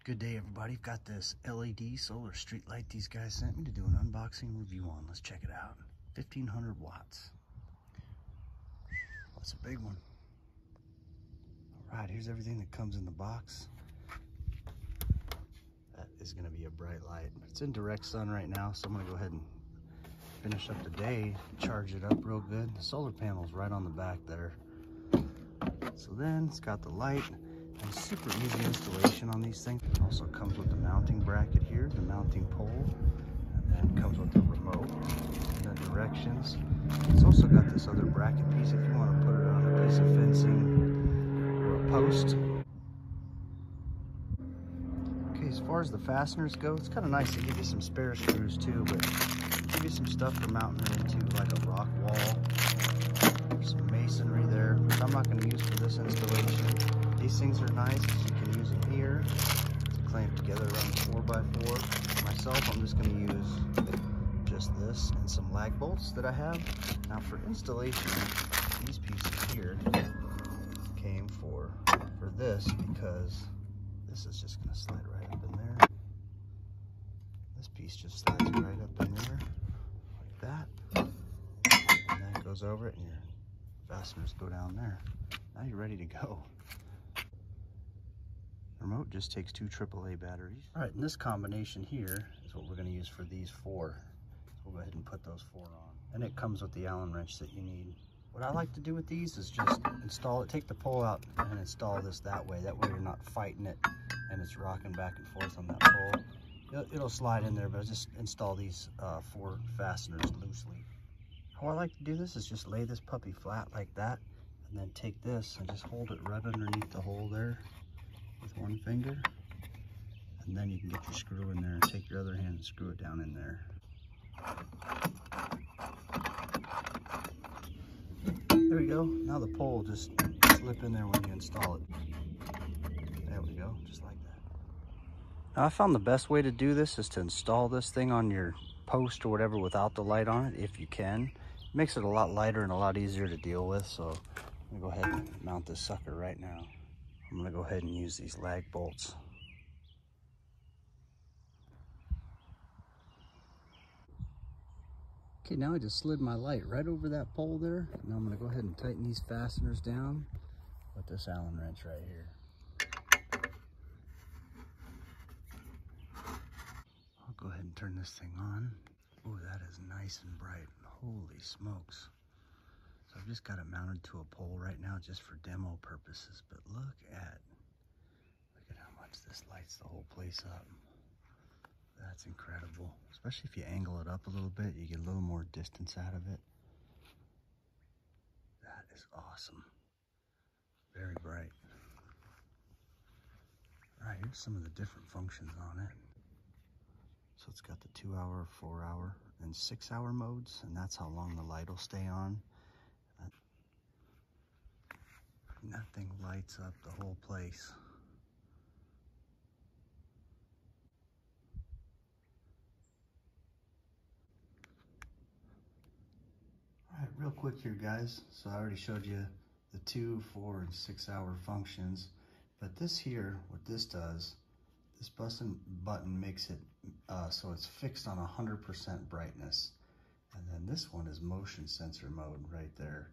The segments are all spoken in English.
Good day, everybody. I've got this LED solar street light these guys sent me to do an unboxing review on. Let's check it out. 1500 watts. That's a big one. All right, here's everything that comes in the box. That is going to be a bright light. It's in direct sun right now, so I'm going to go ahead and finish up the day, charge it up real good. The solar panel's right on the back there. So then it's got the light. And super easy installation on these things. It also comes with the mounting bracket here, the mounting pole, and then comes with the remote and the directions. It's also got this other bracket piece if you want to put it on a piece of fencing or a post. Okay, as far as the fasteners go, it's kind of nice to give you some spare screws too, but give you some stuff for mounting it into like a rock wall. There's some masonry there, which I'm not going to use for this installation. These things are nice because you can use them here to clamp together around 4x4. Myself, I'm just going to use just this and some lag bolts that I have. Now for installation, these pieces here came for this because this is just going to slide right up in there. This piece just slides right up in there like that. And then it goes over it and your fasteners go down there. Now you're ready to go. Remote just takes 2 AAA batteries. All right, and this combination here is what we're going to use for these 4. So we'll go ahead and put those 4 on. And it comes with the Allen wrench that you need. What I like to do with these is just install it, take the pole out and install this that way. That way you're not fighting it and it's rocking back and forth on that pole. It'll slide in there, but just install these 4 fasteners loosely. How I like to do this is just lay this puppy flat like that and then take this and just hold it right underneath the hole there with one finger, and then you can get your screw in there and take your other hand and screw it down in there. There we go. Now the pole will just slip in there when you install it. There we go, just like that. Now I found the best way to do this is to install this thing on your post or whatever without the light on it, if you can. It makes it a lot lighter and a lot easier to deal with, so I'm gonna go ahead and mount this sucker right now. I'm gonna go ahead and use these lag bolts. Okay, now I just slid my light right over that pole there. Now I'm gonna go ahead and tighten these fasteners down with this Allen wrench right here. I'll go ahead and turn this thing on. Oh, that is nice and bright. Holy smokes. So I've just got it mounted to a pole right now just for demo purposes, but look at how much this lights the whole place up. That's incredible. Especially if you angle it up a little bit, you get a little more distance out of it. That is awesome. Very bright. All right, here's some of the different functions on it. So it's got the 2-hour, 4-hour, and 6-hour modes, and that's how long the light will stay on. And that thing lights up the whole place. All right, real quick here, guys. So I already showed you the 2, 4, and 6-hour functions. But this here, what this does, this button makes it so it's fixed on 100% brightness. And then this one is motion sensor mode right there.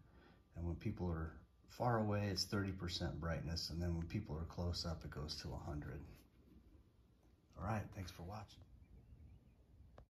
And when people are far away, it's 30% brightness, and then when people are close up, it goes to 100. All right, thanks for watching.